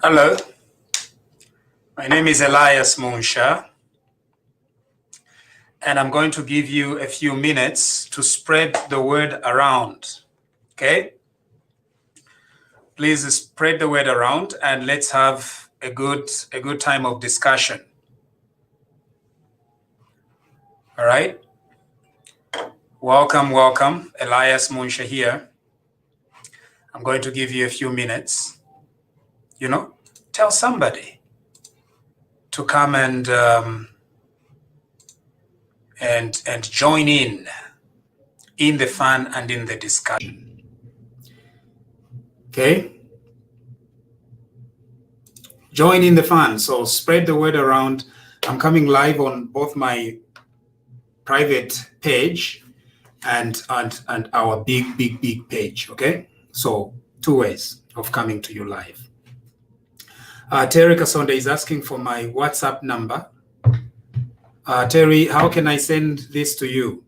Hello, my name is Elias Munsha, and I'm going to give you a few minutes to spread the word around, okay? Please spread the word around and let's have a good time of discussion. All right? Welcome, Elias Munsha here. I'm going to give you a few minutes. Tell somebody to come and join in the fun and in the discussion. Okay? Join in the fun. So spread the word around. I'm coming live on both my private page and our big page. Okay? So 2 ways of coming to you live. Terry Kasonda is asking for my WhatsApp number. Terry, how can I send this to you?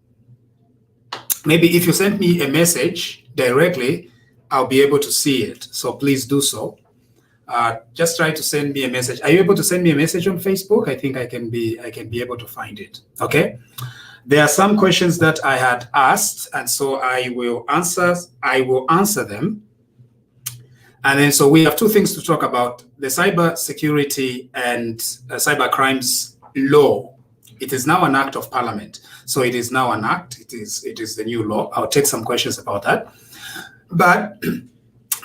Maybe if you send me a message directly, I'll be able to see it. So please do so. Just try to send me a message. Are you able to send me a message on Facebook? I think I can be able to find it. Okay. There are some questions that I had asked, and so I will answer them. And then so we have 2 things to talk about: the cyber security and cyber crimes law. It is now an act of parliament. So it is now an act. It is the new law. I'll take some questions about that. But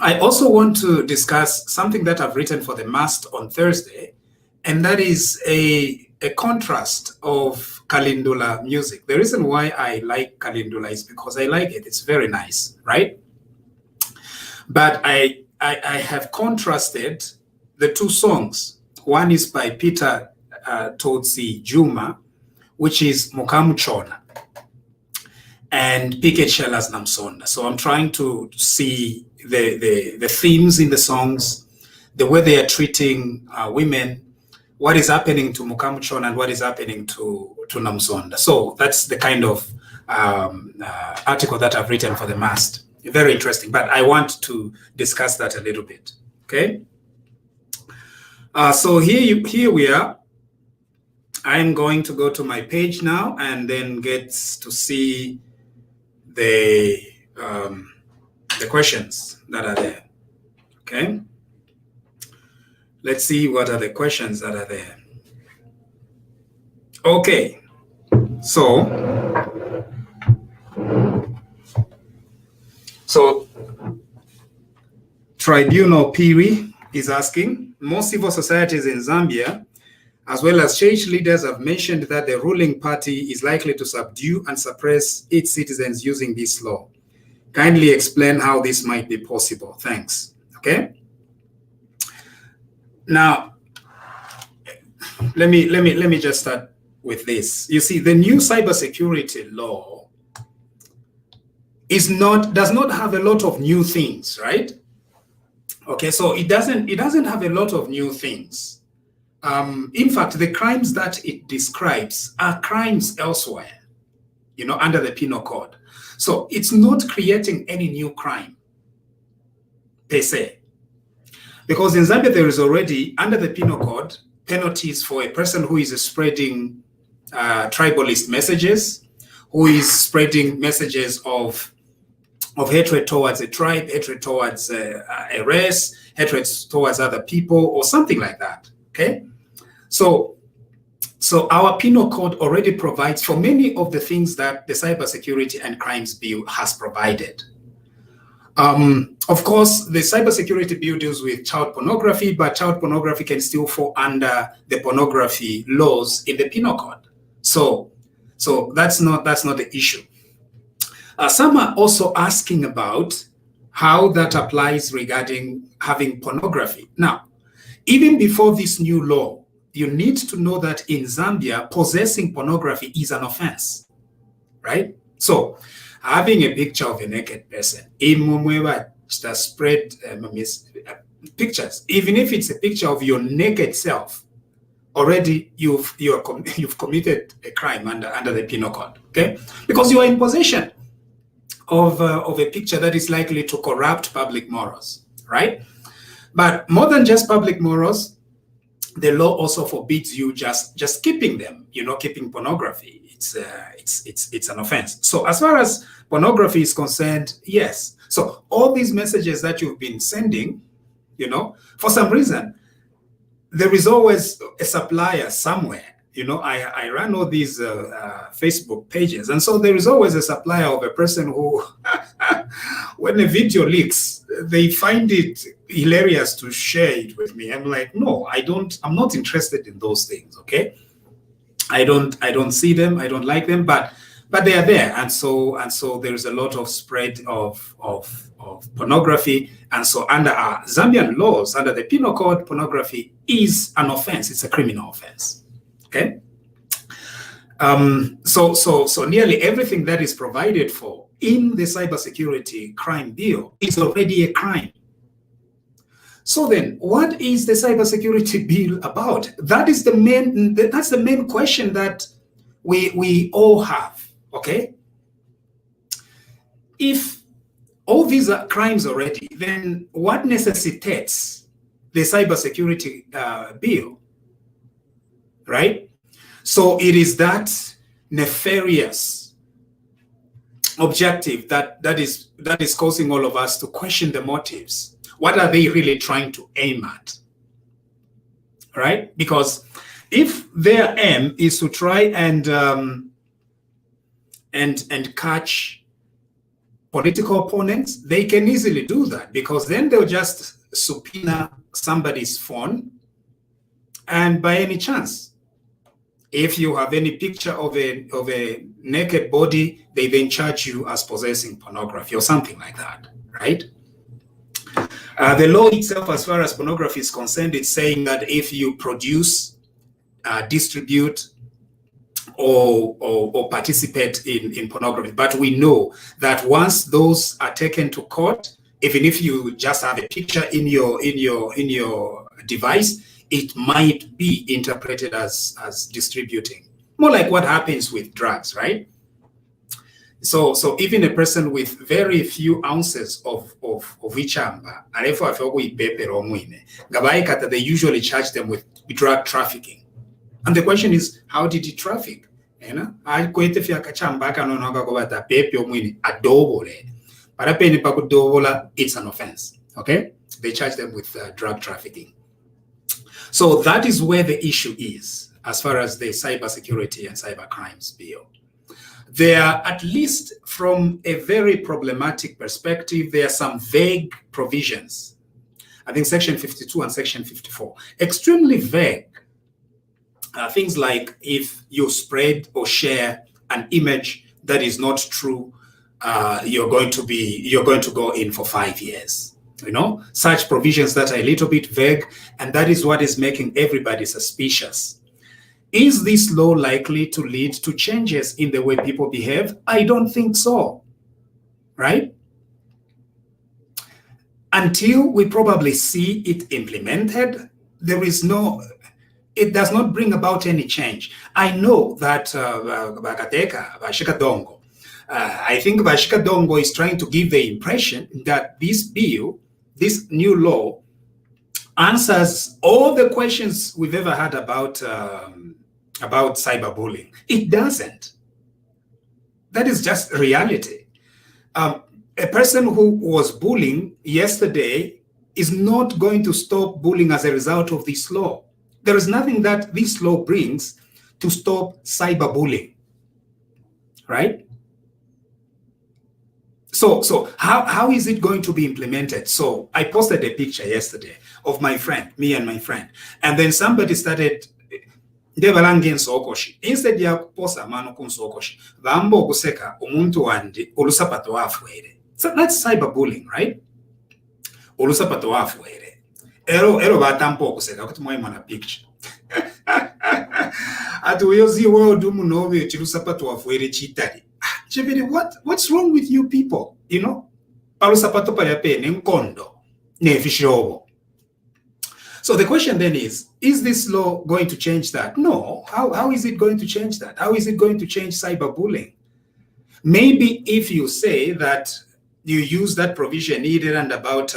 I also want to discuss something that I've written for the Mast on Thursday, and that is a contrast of Kalindula music. The reason why I like Kalindula is because I like it. It's very nice, right? But I have contrasted the 2 songs. One is by Peter Juma, which is Muka Muchona, and PK Chishala's Musonda. So I'm trying to see the themes in the songs, the way they are treating women, what is happening to Muka Muchona and what is happening to Musonda. So that's the kind of article that I've written for the Mast. Very interesting, but I want to discuss that a little bit. Okay. So here we are. I'm going to go to my page now and then get to see the questions that are there. Okay. Let's see what are the questions that are there. Okay. So Tribunal Piri is asking, most civil societies in Zambia, as well as church leaders, have mentioned that the ruling party is likely to subdue and suppress its citizens using this law. Kindly explain how this might be possible. Thanks. Okay. Now, let me just start with this. You see, the new cybersecurity law does not have a lot of new things, right? Okay, so it doesn't have a lot of new things. In fact, the crimes that it describes are crimes elsewhere, under the penal code. So it's not creating any new crime per se. Because in Zambia, there is already, under the penal code, penalties for a person who is spreading tribalist messages, who is spreading messages of hatred towards a tribe, hatred towards a race, hatred towards other people, or something like that. Okay, so our penal code already provides for many of the things that the Cybersecurity and Crimes Bill has provided. Of course, the Cybersecurity Bill deals with child pornography, but child pornography can still fall under the pornography laws in the penal code. So that's not the issue. Some are also asking about how that applies regarding having pornography. Now, even before this new law, you need to know that in Zambia, possessing pornography is an offense, right? So, having a picture of a naked person, spread pictures, even if it's a picture of your naked self, already you've committed a crime under the penal code, okay? Because you are in possession of a picture that is likely to corrupt public morals, right? But more than just public morals, the law also forbids you just keeping them, keeping pornography. It's an offense. So as far as pornography is concerned, yes. So all these messages that you've been sending, for some reason, there is always a supplier somewhere. I run all these Facebook pages, and so there is always a supplier of a person who, when a video leaks, they find it hilarious to share it with me. I'm like, no, I'm not interested in those things. Okay, I don't see them, I don't like them, but they are there, and so there's a lot of spread of pornography, and so under our Zambian laws, under the Penal Code, pornography is an offense. It's a criminal offense. Okay. So nearly everything that is provided for in the cybersecurity crime bill is already a crime. So then, what is the cybersecurity bill about? That's the main question that we all have. Okay. If all these are crimes already, then what necessitates the cybersecurity bill? Right? So it is that nefarious objective that is causing all of us to question the motives. What are they really trying to aim at? Right? Because if their aim is to try and catch political opponents, they can easily do that, because then they'll just subpoena somebody's phone, and by any chance, if you have any picture of a naked body, they then charge you as possessing pornography or something like that, right? The law itself, as far as pornography is concerned, it's saying that if you produce, distribute, or participate in pornography, but we know that once those are taken to court, even if you just have a picture in your device, it might be interpreted as distributing, more like what happens with drugs, right? So even a person with very few ounces of ichamba, they usually charge them with drug trafficking. And the question is, how did he traffic? It's an offense. Okay, they charge them with drug trafficking. So that is where the issue is as far as the cybersecurity and cyber crimes bill. There are, at least from a very problematic perspective, there are some vague provisions. I think section 52 and section 54, extremely vague. Things like if you spread or share an image that is not true, you're going to go in for 5 years. Such provisions that are a little bit vague, and that is what is making everybody suspicious. Is this law likely to lead to changes in the way people behave? I don't think so, right? Until we probably see it implemented, it does not bring about any change. I know that I think Bashika Dongo is trying to give the impression that this bill, this new law, answers all the questions we've ever had about cyberbullying. It doesn't. That is just reality. A person who was bullying yesterday is not going to stop bullying as a result of this law. There is nothing that this law brings to stop cyberbullying, right? So how is it going to be implemented? So I posted a picture yesterday of my friend, me and my friend, and then somebody started instead ya posa mano kunsokoshi bambo kuseka umuntu wandi olusapato wafuere. So that's cyberbullying, right? Olusapato wafuere ero batampo kuseka kuti mwe mana picture atu yozi world umunobe chilusapato wafuere chitali. What's wrong with you people? Palusapato paliape nenkondo nefishobo. So the question then is this law going to change that? No. How is it going to change that? How is it going to change cyberbullying? Maybe if you say that you use that provision needed and about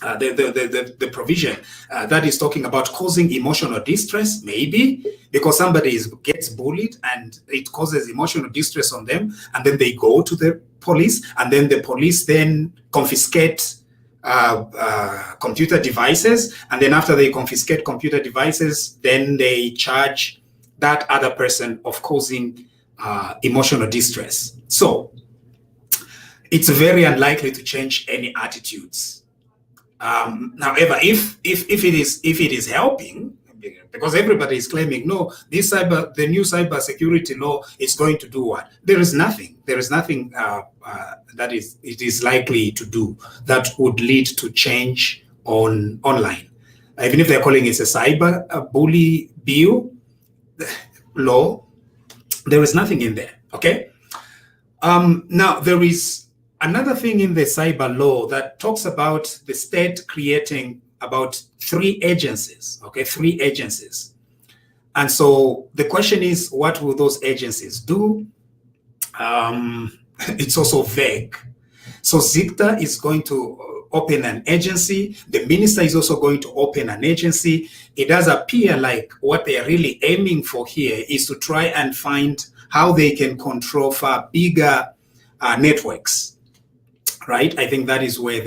the provision that is talking about causing emotional distress, maybe because somebody gets bullied and it causes emotional distress on them, and then they go to the police, and then the police then confiscate computer devices, and then after they confiscate computer devices, then they charge that other person of causing emotional distress. So it's very unlikely to change any attitudes. However, if it is helping, because everybody is claiming no, the new cyber security law is going to do what? There is nothing that it is likely to do that would lead to change online. Even if they're calling it a cyber bully bill law, there is nothing in there. Okay. Now there is another thing in the cyber law that talks about the state creating about 3 agencies, okay, 3 agencies. And so the question is, what will those agencies do? It's also vague. So ZICTA is going to open an agency. The minister is also going to open an agency. It does appear like what they are really aiming for here is to try and find how they can control far bigger networks. Right, I think that is where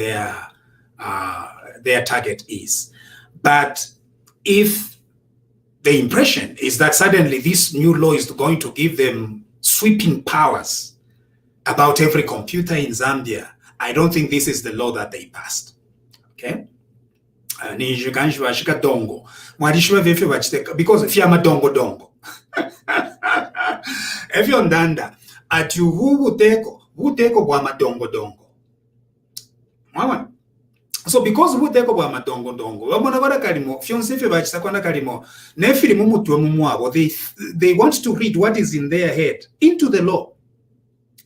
their target is. But if the impression is that suddenly this new law is going to give them sweeping powers about every computer in Zambia, I don't think this is the law that they passed. Okay? Because if you're dongo if you're ndanda at you who teko bwa madongo. So because ubuteko bwa madongo wabona barakalimo fyonsefe bachisakwana kalimo nefili mumutwe mumwabo, they want to read what is in their head into the law.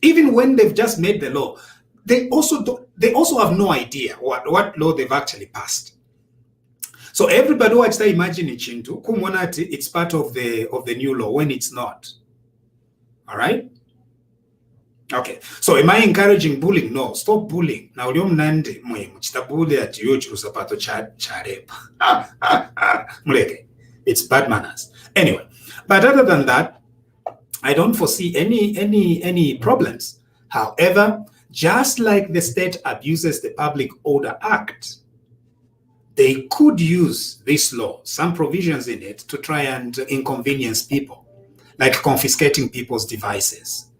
Even when they've just made the law, they also have no idea what law they've actually passed. So everybody watch the imagine chintu kumonati it's part of the new law when it's not. All right? Okay, so am I encouraging bullying? No, stop bullying. Now, it's bad manners. Anyway, but other than that, I don't foresee any problems. However, just like the state abuses the Public Order Act, they could use this law, some provisions in it, to try and inconvenience people, like confiscating people's devices.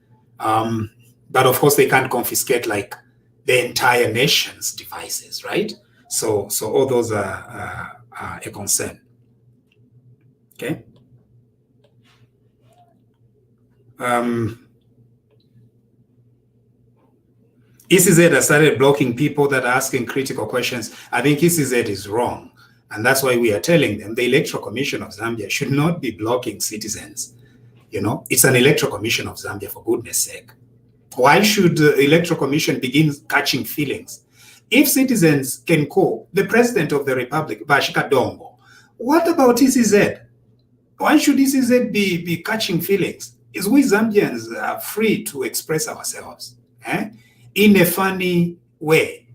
But of course, they can't confiscate like the entire nation's devices, right? So all those are a concern. Okay. ECZ has started blocking people that are asking critical questions. I think ECZ is wrong. And that's why we are telling them the Electoral Commission of Zambia should not be blocking citizens. You know, it's an Electoral Commission of Zambia, for goodness sake. Why should the Electoral Commission begin catching feelings? If citizens can call the President of the Republic, Bashika Dongo, what about ECZ? Why should ECZ be catching feelings? Is we Zambians are free to express ourselves in a funny way,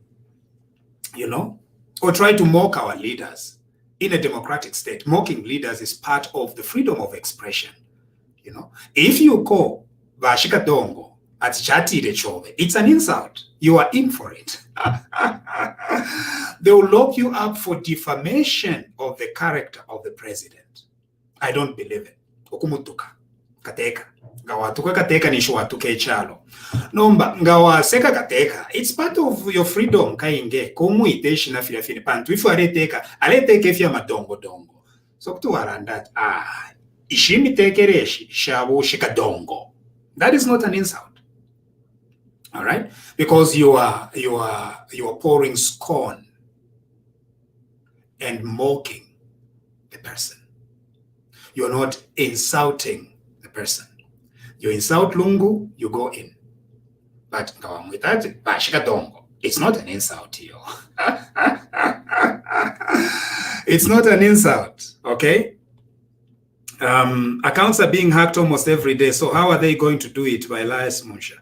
you know, or try to mock our leaders in a democratic state. Mocking leaders is part of the freedom of expression, you know. If you call Bashika Dongo, it's an insult. You are in for it. They will lock you up for defamation of the character of the president. I don't believe it. Okumutuka kateka ngawatuka kateka nisho watuke chalo nomba ngawaseka kateka. It's part of your freedom kainge komuiteshi na filafini pantu ifu aleteka ifya madongo so kutuwaranda ishimi tekereshi shabu shikadongo. That is not an insult. All right, because you are pouring scorn and mocking the person. You're not insulting the person. You insult Lungu, you go in. But it's not an insult, yo. It's not an insult, okay? Accounts are being hacked almost every day. So how are they going to do it? By Elias Munsha.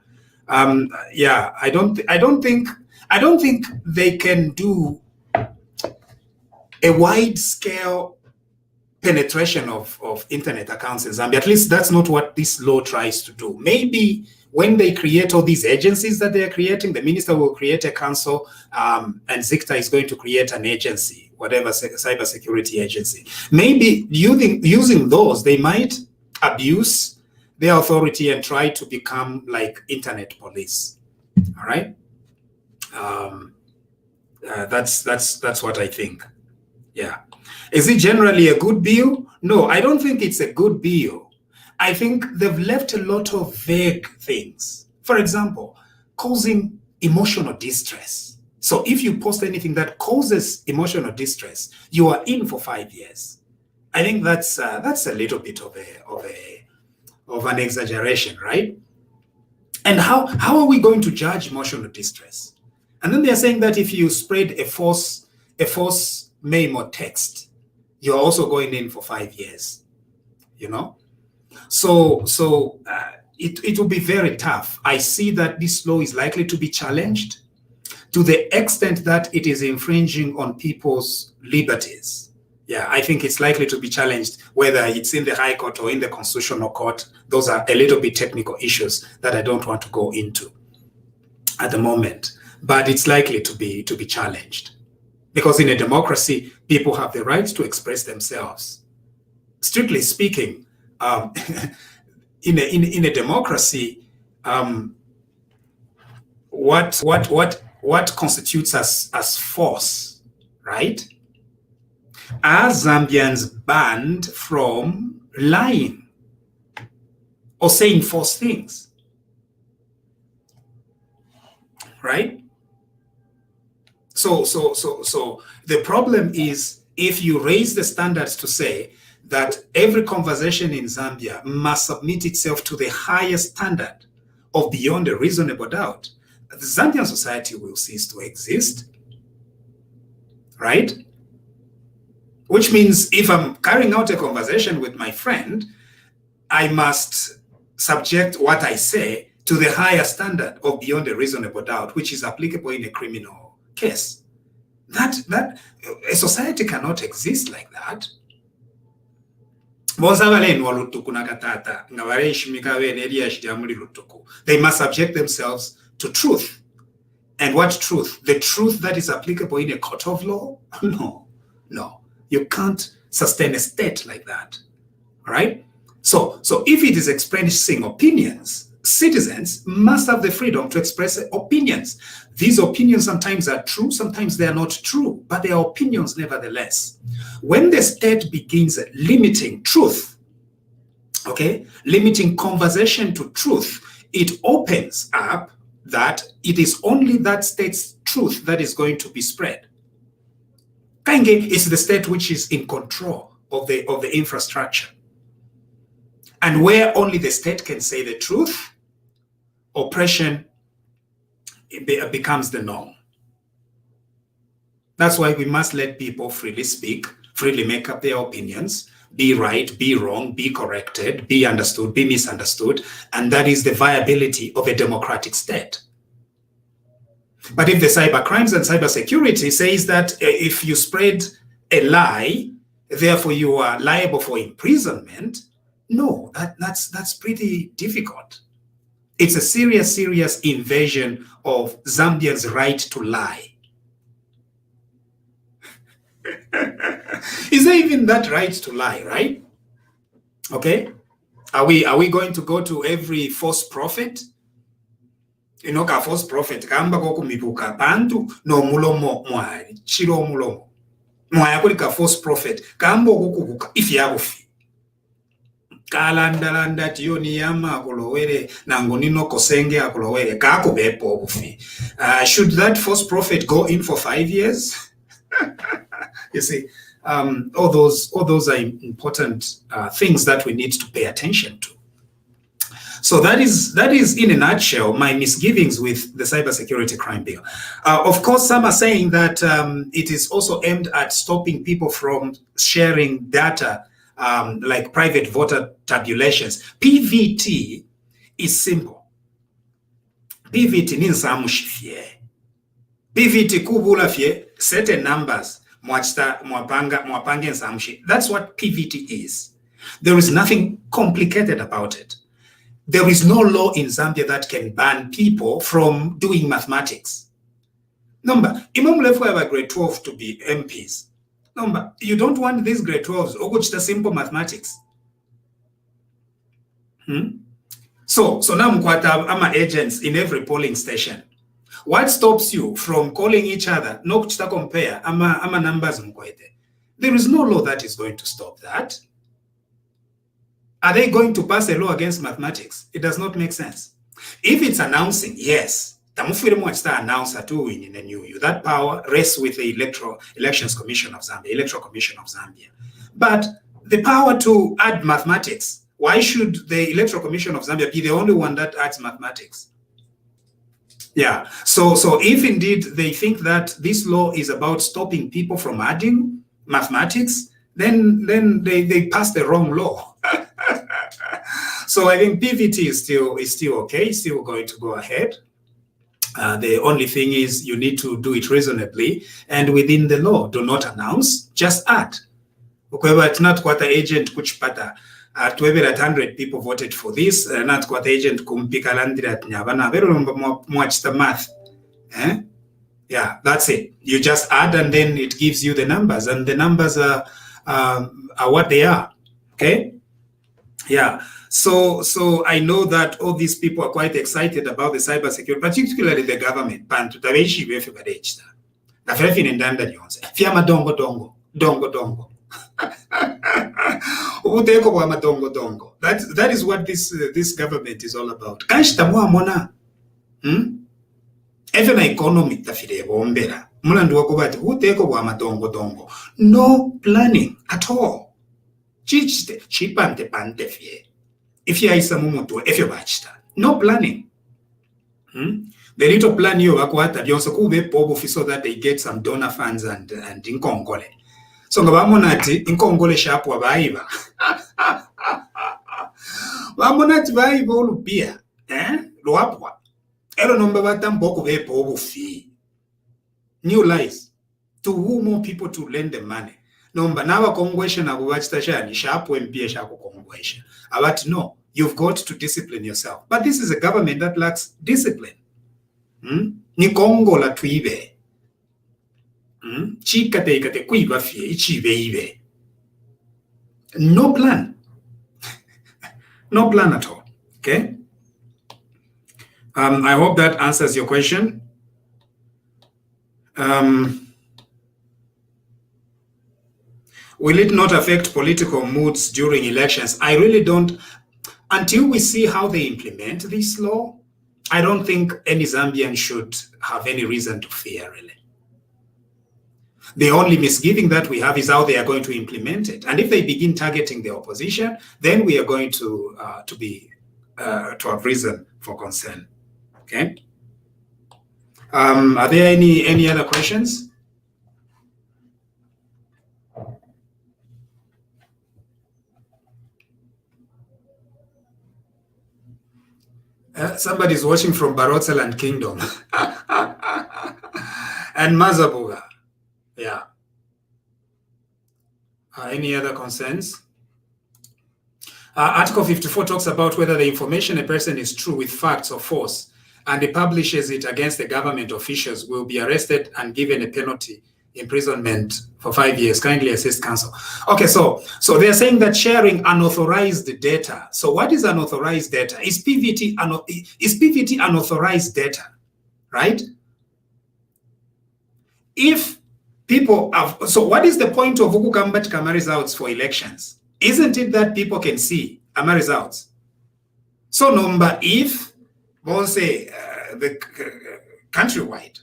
Yeah, I don't think they can do a wide-scale penetration of internet accounts in Zambia. At least that's not what this law tries to do. Maybe when they create all these agencies that they're creating, the minister will create a council, and ZICTA is going to create an agency, whatever cybersecurity agency. Maybe using those, they might abuse their authority and try to become like internet police. All right, that's what I think. Yeah, is it generally a good bill? No, I don't think it's a good bill. I think they've left a lot of vague things. For example, causing emotional distress. So if you post anything that causes emotional distress, you are in for 5 years. I think that's a little bit of an exaggeration, right? And how are we going to judge emotional distress? And then they're saying that if you spread a false meme or text, you're also going in for 5 years. You know. So it will be very tough. I see that this law is likely to be challenged to the extent that it is infringing on people's liberties. Yeah, I think it's likely to be challenged, whether it's in the High Court or in the Constitutional Court. Those are a little bit technical issues that I don't want to go into at the moment. But it's likely to be challenged. Because in a democracy, people have the right to express themselves. Strictly speaking, in a democracy, what constitutes us as force, right? Are Zambians banned from lying or saying false things, right? So the problem is, if you raise the standards to say that every conversation in Zambia must submit itself to the highest standard of beyond a reasonable doubt, the Zambian society will cease to exist, right? Which means if I'm carrying out a conversation with my friend, I must subject what I say to the higher standard of beyond a reasonable doubt, which is applicable in a criminal case. That a society cannot exist like that. They must subject themselves to truth. And what truth? The truth that is applicable in a court of law? No. You can't sustain a state like that. All right? So if it is expressing opinions, citizens must have the freedom to express opinions. These opinions sometimes are true, sometimes they are not true, but they are opinions nevertheless. When the state begins limiting truth, okay, limiting conversation to truth, it opens up that it is only that state's truth that is going to be spread. Kange is the state which is in control of the infrastructure. And where only the state can say the truth, oppression becomes the norm. That's why we must let people freely speak, freely make up their opinions, be right, be wrong, be corrected, be understood, be misunderstood, and that is the viability of a democratic state. But if the cyber crimes and cybersecurity says that if you spread a lie, therefore you are liable for imprisonment, no, that's pretty difficult. It's a serious invasion of Zambians' right to lie. Is there even that right to lie, right? Okay. Are we going to go to every false prophet? You know, ka false prophet kamba ko kumipuka bantu no mulomo mwari chiro mulomo mwaya kuli ka false prophet kamba okukuka ifi yabufi kalandalanda tiyo niyama akulowere nango nino kosenge akulowere kako bepo obufi. Should that false prophet go in for 5 years? You see, all those are important things that we need to pay attention to. So that is in a nutshell my misgivings with the cybersecurity crime bill. Of course, some are saying that it is also aimed at stopping people from sharing data like private voter tabulations. PVT is simple. PVT means PVT kubula fie certain numbers That's what PVT is. There is nothing complicated about it. There is no law in Zambia that can ban people from doing mathematics. Number, imam left for grade 12 to be MPs. Number, you don't want these grade 12s, or just simple mathematics. So now I'm agents in every polling station. What stops you from calling each other? No compare. I'm numbers. There is no law that is going to stop that. Are they going to pass a law against mathematics? It does not make sense. If it's announcing, yes, announcer to win in the new you. That power rests with the Electoral Commission of Zambia. But the power to add mathematics, why should the Electoral Commission of Zambia be the only one that adds mathematics? Yeah. So if indeed they think that this law is about stopping people from adding mathematics, then they passed the wrong law. So I think PVT is still okay, still going to go ahead. The only thing is you need to do it reasonably and within the law. Do not announce, just add. It's not what the agent which pata. 100 people voted for this, not what agent math. Yeah, that's it. You just add and then it gives you the numbers, and the numbers are what they are. Okay? Yeah. So I know that all these people are quite excited about the cybersecurity, particularly the government. That is what this government is all about. Even economy no planning at all. If you no planning. The little plan you so that they get some donor funds and in Congole. So ngabamonati in Congole sharp wabaiva. Wamonati vaiva olupia. Loapwa. Ero nomba batamboko vepo obufi. New lies. To woo more people to lend the money. Nomba nawa kongwesha na kuwachita ni sharp mpia shako kongwesha. But no, you've got to discipline yourself. But this is a government that lacks discipline. Ni Kongo la tuive. Chikate ikate kuiva fie, ichive ive. No plan. No plan at all. Okay? I hope that answers your question. Will it not affect political moods during elections? I really don't. Until we see how they implement this law, I don't think any Zambian should have any reason to fear, really. The only misgiving that we have is how they are going to implement it. And if they begin targeting the opposition, then we are going to have reason for concern. Okay. Are there any other questions? Somebody's watching from Barotseland Kingdom. And Mazabuga. Yeah. Any other concerns? Article 54 talks about whether the information a person is true with facts or false, and he publishes it against the government officials, will be arrested and given a penalty, imprisonment for 5 years. Kindly assist counsel. Okay, so they're saying that sharing unauthorized data. So what is unauthorized data? Is PVT unauthorized data, right? If people have, so what is the point of Mukamchana results for elections? Isn't it that people can see AMA results? So number, if we'll say the countrywide,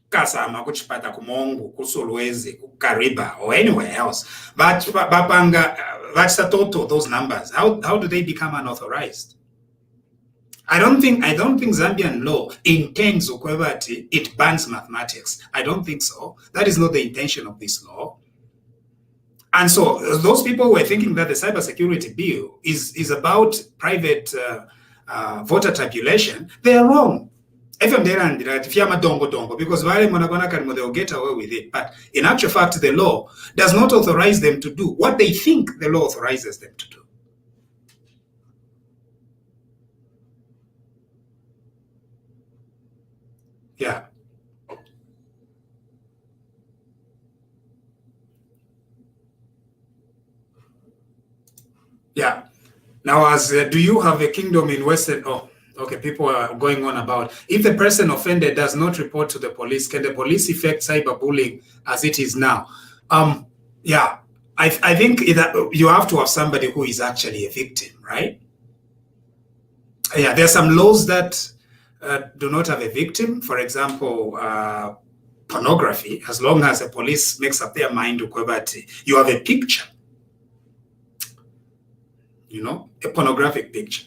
Kasama kuchipata kumongu, kusolwezi, kukariba, or anywhere else, but bapanga, that's the total, those numbers. How do they become unauthorized? I don't think Zambian law intends it bans mathematics. I don't think so. That is not the intention of this law. And so those people who are thinking that the cybersecurity bill is about private voter tabulation, they are wrong. FM derandira ati fyama dongo because vale monagona kalimo they'll get away with it. But in actual fact, the law does not authorize them to do what they think the law authorizes them to do. Yeah. Yeah. Now, as do you have a kingdom in Western? Oh, okay. People are going on about if the person offended does not report to the police, can the police effect cyberbullying as it is now? Yeah, I think you have to have somebody who is actually a victim, right? Yeah, there's some laws that do not have a victim. For example, pornography. As long as the police makes up their mind, you have a picture. You know, a pornographic picture.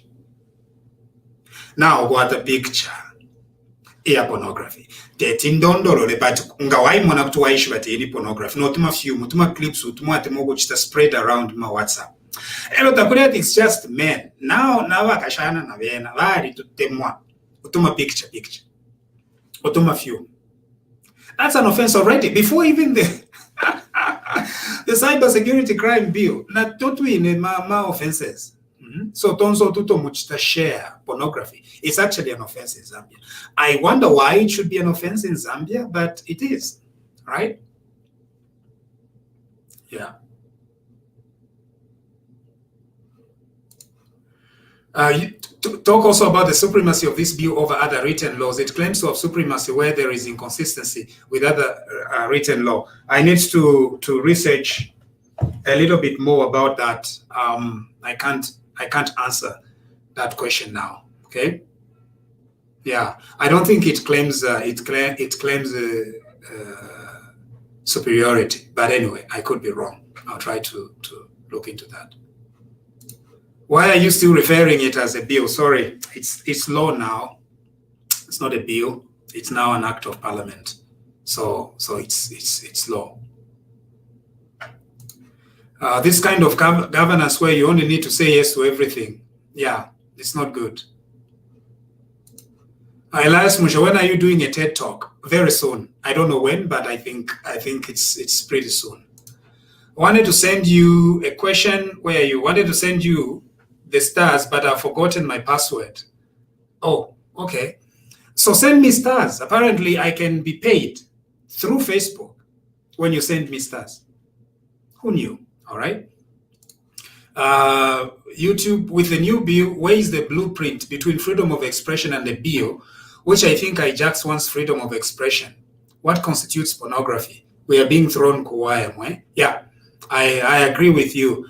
Now, what a picture? Yeah, pornography. Tetindondolo but nga waimona kuti waishi bati iri pornography. No, tuma film, tuma clips, tuma temogo chita spread around my WhatsApp. Elo takulia it's just men. Now wakashana na vena vari tutemwa. Utuma picture. Utuma film. That's an offense already before even the cybersecurity crime bill. Not totally ma offenses. So tonso tuto muchita share pornography. It's actually an offense in Zambia. I wonder why it should be an offense in Zambia, but it is, right? Yeah. Talk also about the supremacy of this bill over other written laws. It claims to have supremacy where there is inconsistency with other written law. I need to research a little bit more about that. I can't answer that question now. Okay. Yeah, I don't think it claims superiority. But anyway, I could be wrong. I'll try to look into that. Why are you still referring it as a bill? Sorry, it's law now. It's not a bill. It's now an act of parliament. So it's law. This kind of governance where you only need to say yes to everything. Yeah, it's not good. Elias Musha, when are you doing a TED talk? Very soon. I don't know when, but I think it's pretty soon. I wanted to send you a question where you wanted to send you the stars, but I've forgotten my password. Oh, okay. So send me stars. Apparently, I can be paid through Facebook when you send me stars. Who knew? All right. YouTube, with the new bill, where is the blueprint between freedom of expression and the bill, which I think hijacks one's freedom of expression? What constitutes pornography? We are being thrown kuwaya. Yeah, I agree with you.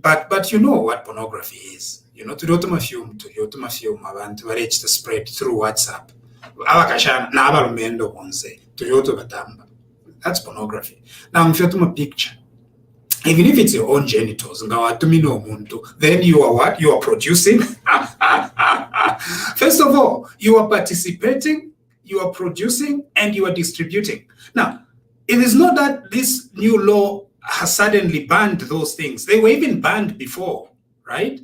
But you know what pornography is. You know, to film, abantu barechita spread through WhatsApp. That's pornography. Now, if you a picture, even if it's your own genitals, then you are what? You are producing. First of all, you are participating, you are producing, and you are distributing. Now, it is not that this new law has suddenly banned those things. They were even banned before, right?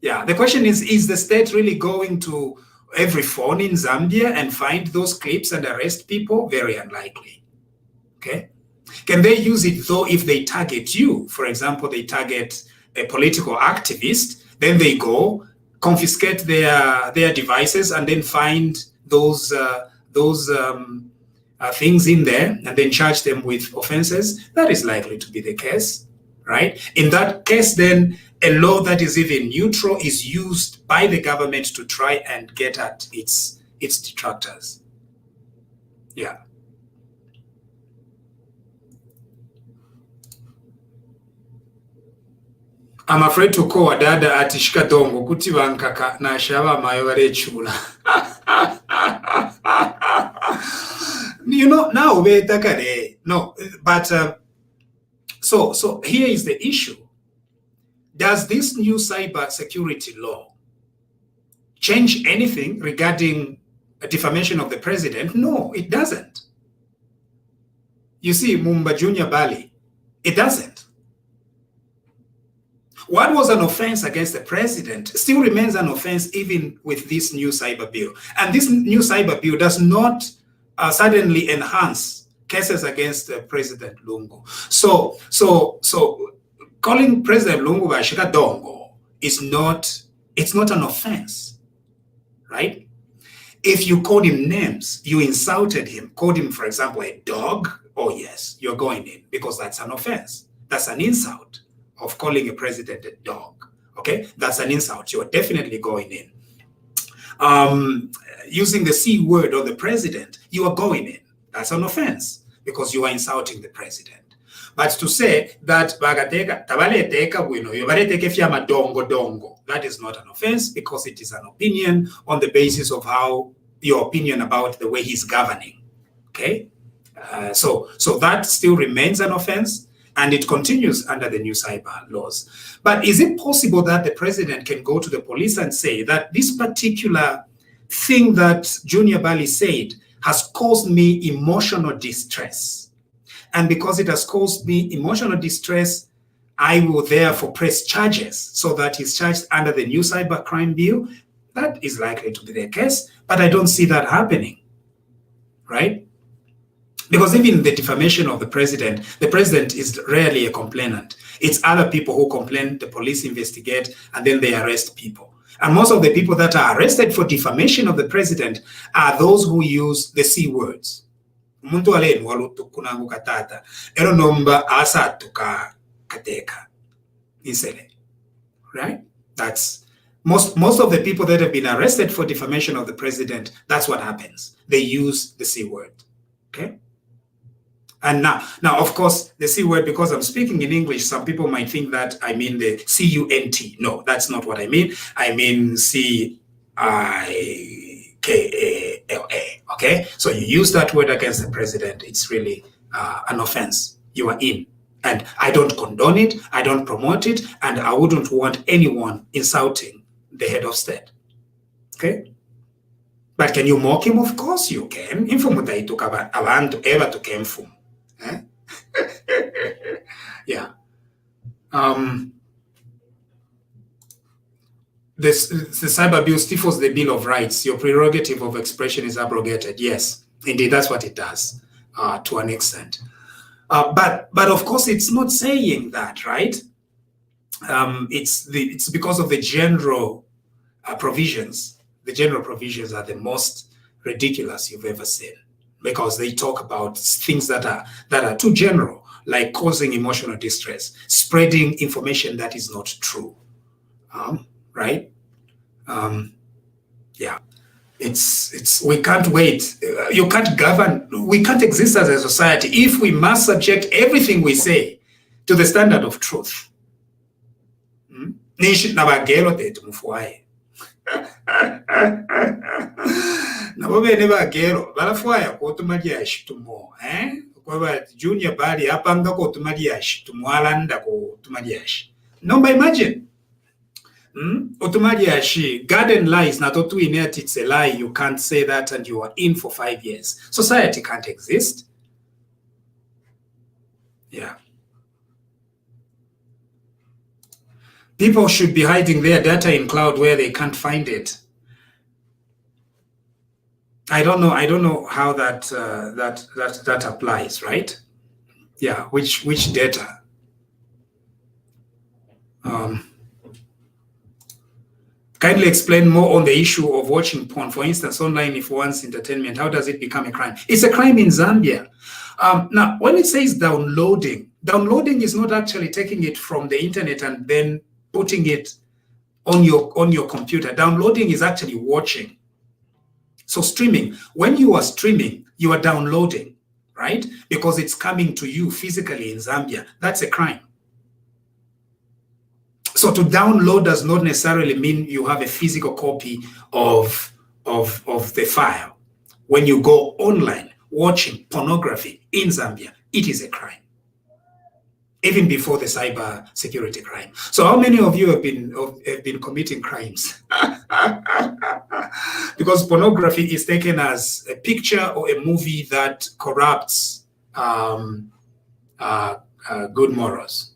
Yeah, the question is the state really going to every phone in Zambia and find those clips and arrest people? Very unlikely, okay? Can they use it though if they target you? For example, they target a political activist, then they go, confiscate their devices and then find those things in there and then charge them with offenses. That is likely to be the case, right? In that case, then a law that is even neutral is used by the government to try and get at its detractors. Yeah. I'm afraid to call dada atishika dongo kuti bankaka na shaba mayo barechula. You know, now no, but so here is the issue. Does this new cyber security law change anything regarding a defamation of the president? No, it doesn't. You see, Mumba Junior Bali, it doesn't. What was an offense against the president still remains an offense even with this new cyber bill. And this new cyber bill does not suddenly enhance cases against President Lungu. So calling President Lungu Bashika Dongo is not, it's not an offense, right? If you called him names, you insulted him, called him, for example, a dog, oh yes, you're going in because that's an offense. That's an insult of calling a president a dog, okay? That's an insult, you're definitely going in. Using the C word on the president, you are going in. That's an offense because you are insulting the president. But to say that that is not an offense because it is an opinion on the basis of how your opinion about the way he's governing. Okay, so that still remains an offense, and it continues under the new cyber laws. But is it possible that the president can go to the police and say that this particular thing that Junior Bali said has caused me emotional distress? And because it has caused me emotional distress, I will therefore press charges so that he's charged under the new cybercrime bill? That is likely to be the case, but I don't see that happening, right? Because even the defamation of the president is rarely a complainant. It's other people who complain, the police investigate, and then they arrest people. And most of the people that are arrested for defamation of the president are those who use the C words. Right? That's most of the people that have been arrested for defamation of the president, that's what happens. They use the C word. Okay? And now of course, the C word, because I'm speaking in English, some people might think that I mean the C-U-N-T. No, that's not what I mean. I mean C-I-K-A-L-A. Okay? So you use that word against the president, it's really an offense. You are in. And I don't condone it, I don't promote it, and I wouldn't want anyone insulting the head of state. Okay? But can you mock him? Of course you can. Yeah. The cyber bill stifles the Bill of Rights. Your prerogative of expression is abrogated. Yes, indeed, that's what it does to an extent. But of course, it's not saying that, right? It's because of the general provisions. The general provisions are the most ridiculous you've ever seen, because they talk about things that are too general, like causing emotional distress, spreading information that is not true. Right? Yeah. It's we can't wait. You can't govern. We can't exist as a society if we must subject everything we say to the standard of truth. Nabo bene bagero balafwaya kotumalya shitumo Junior Bali apanga kotumalya shitumo alanda kotumalya. Number imagine. Otumaliashi, garden lies, not to inert, it's a lie. You can't say that and you are in for 5 years. Society can't exist. Yeah. People should be hiding their data in cloud where they can't find it. I don't know how that applies, right? Yeah, which data? Kindly explain more on the issue of watching porn, for instance, online if one's entertainment. How does it become a crime? It's a crime in Zambia. Now, when it says downloading is not actually taking it from the internet and then putting it on your computer. Downloading is actually watching. So streaming, when you are streaming, you are downloading, right? Because it's coming to you physically in Zambia. That's a crime. So to download does not necessarily mean you have a physical copy of the file. When you go online watching pornography in Zambia, it is a crime, even before the cyber security crime. So how many of you have been committing crimes? Because pornography is taken as a picture or a movie that corrupts good morals.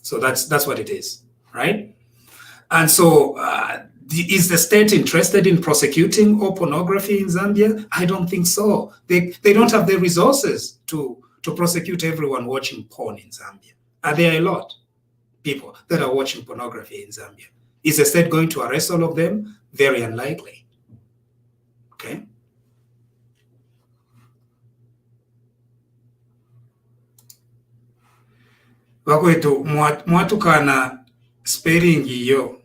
So that's what it is, right? And so is the state interested in prosecuting all pornography in Zambia? I don't think so. They don't have the resources to prosecute everyone watching porn in Zambia. Are there a lot of people that are watching pornography in Zambia? Is the state going to arrest all of them? Very unlikely. Okay. Wakwetu mwatukana spelling iyo.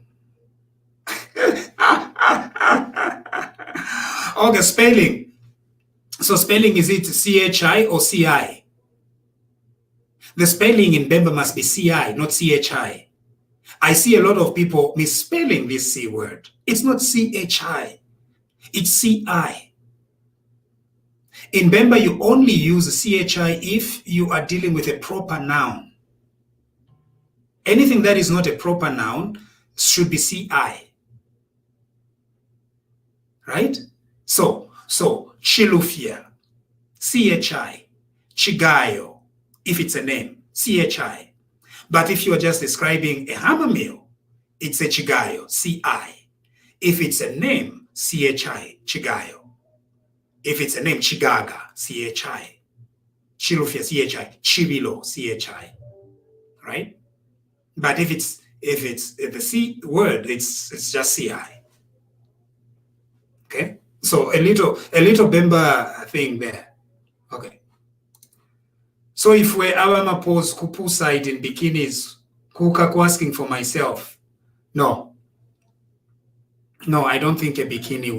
Okay, spelling. So spelling, is it CHI or CI? The spelling in Bemba must be CI, not CHI. I see a lot of people misspelling this C word. It's not CHI, it's CI. In Bemba, you only use CHI if you are dealing with a proper noun. Anything that is not a proper noun should be CI. Right? So Chilufia, CHI, Chigayo, if it's a name, CHI. But if you are just describing a hammer mill, it's a Chigayo, CI. If it's a name, CHI, Chigayo. If it's a name, Chigaga, CHI. Chilufia, CHI. Chibilo, CHI. Right? But if it's the C word, it's just CI. Okay? So a little Bemba thing there. Okay. So if we Alama pose kupu side in bikinis, kukaku asking for myself. No, I don't think a bikini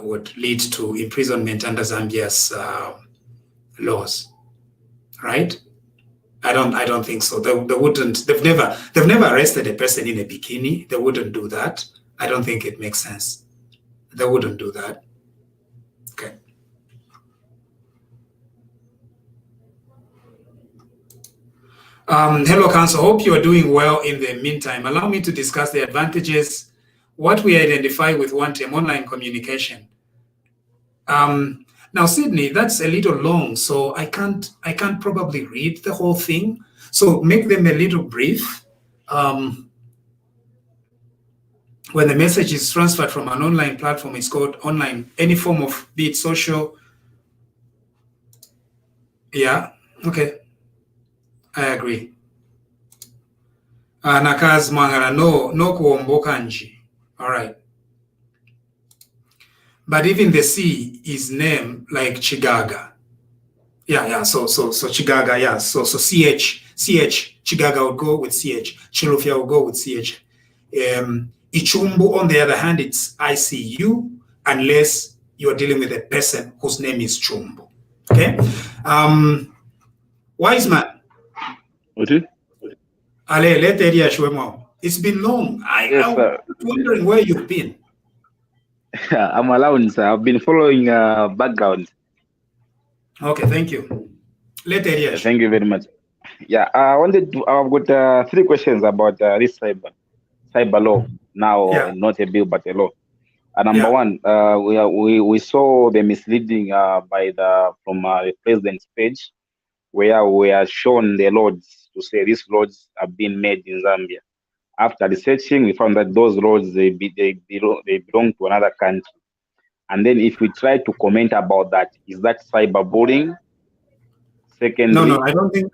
would lead to imprisonment under Zambia's laws, right? I don't think so. They wouldn't. They've never arrested a person in a bikini. They wouldn't do that. I don't think it makes sense. They wouldn't do that. Okay. Hello, Council. Hope you are doing well in the meantime. Allow me to discuss the advantages, what we identify with one-term online communication. Now, Sydney, that's a little long, so I can't probably read the whole thing. So make them a little brief. When the message is transferred from an online platform, it's called online, any form of, be it social. Yeah, okay. I agree. Nakaz Mangara, no kuombokanji. All right. But even the C is named like Chigaga. Yeah. So Chigaga, yeah. So CH, Chigaga would go with CH. Chilufia would go with CH. Ichumbu, on the other hand, it's ICU, unless you are dealing with a person whose name is Chumbu. Okay? Wise man. Okay. Ale, let area show. It's been long. I'm wondering where you've been. I'm allowed, sir. I've been following background. Okay, thank you. Let area. Thank you very much. Yeah, I've got 3 questions about this cyber law now, Yeah. not a bill but a law. Number one, we saw the misleading from the president's page, where we are shown the laws to say these laws have been made in Zambia. After researching, we found that those laws they belong to another country. And then if we try to comment about that, is that cyberbullying? Secondly, No, I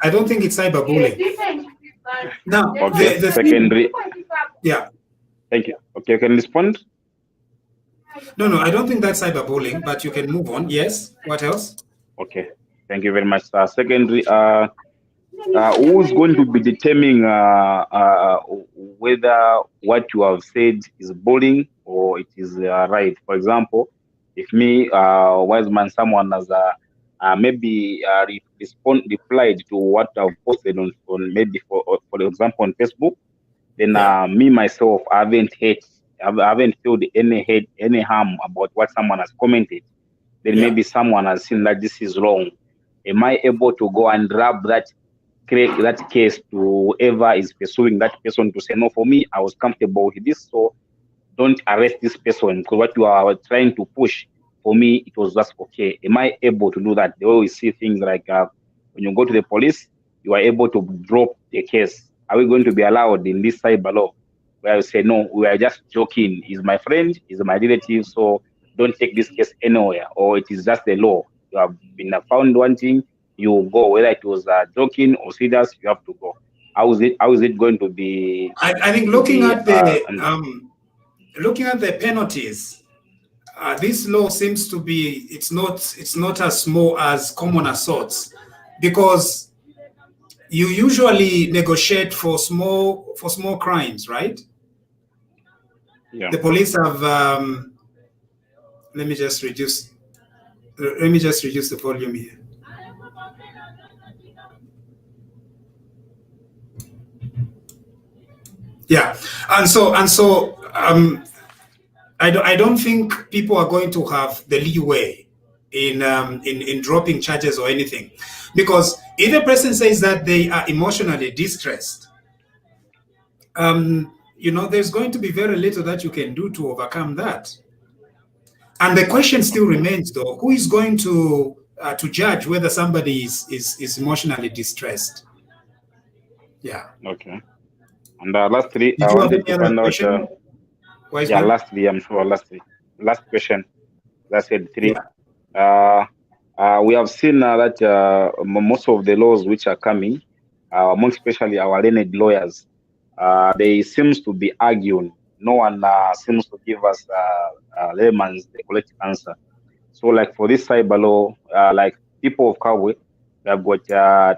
don't think it's cyberbullying. Now, okay. Secondly, yeah. Thank you. Okay, you can respond. No, I don't think that's cyberbullying, but you can move on. Yes. What else? Okay, thank you very much. Secondly, who's going to be determining whether what you have said is bullying or it is right? For example, if me, wise man, someone has maybe replied to what I've posted on maybe for example on Facebook, then me myself, I haven't felt any harm about what someone has commented. Then maybe someone has seen that this is wrong. Am I able to go and grab that case to whoever is pursuing that person to say, no, for me, I was comfortable with this, so don't arrest this person, because what you are trying to push, for me, it was just okay. Am I able to do that? The way we see things like when you go to the police, you are able to drop the case are we going to be allowed in this cyber law where you say, no, we are just joking. He's my friend, he's my relative, so don't take this case anywhere, or it is just the law. You have been found wanting, you go, whether it was joking or serious, you have to go. How is it going to be? I think looking at the penalties, this law seems to be it's not as small as common assaults, because you usually negotiate for small crimes, right? Yeah. The police have let me just reduce the volume here. Yeah, and so I don't think people are going to have the leeway in dropping charges or anything, because if a person says that they are emotionally distressed, there's going to be very little that you can do to overcome that. And the question still remains, though, who is going to judge whether somebody is emotionally distressed? Yeah. Okay. And lastly, Did I you have wanted any to other find question? out. Yeah, lastly, I'm sure. Last question. That's said 3. Yeah. We have seen that most of the laws which are coming, most especially our learned lawyers, they seems to be arguing. No one seems to give us layman's the correct answer. So, like for this cyber law, like people of Kabwe, we have got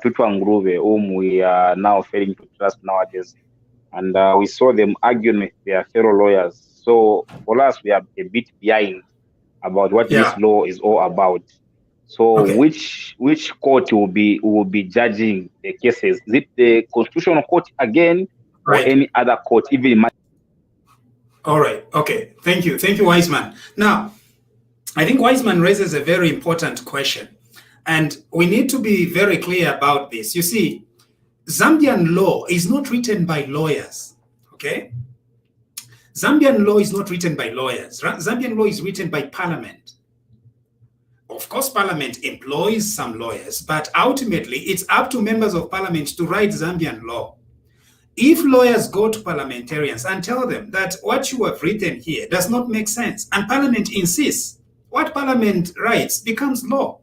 Tutu and Groove, whom we are now failing to trust nowadays. And we saw them arguing with their fellow lawyers. So for us, we are a bit behind about what this law is all about. So which court will be judging the cases? Is it the Constitutional Court again, or any other court? Even all right. Okay. Thank you, Wiseman. Now, I think Wiseman raises a very important question, and we need to be very clear about this. You see, Zambian law is not written by lawyers, okay? Zambian law is not written by lawyers. Zambian law is written by parliament. Of course, parliament employs some lawyers, but ultimately it's up to members of parliament to write Zambian law. If lawyers go to parliamentarians and tell them that what you have written here does not make sense, and parliament insists, what parliament writes becomes law.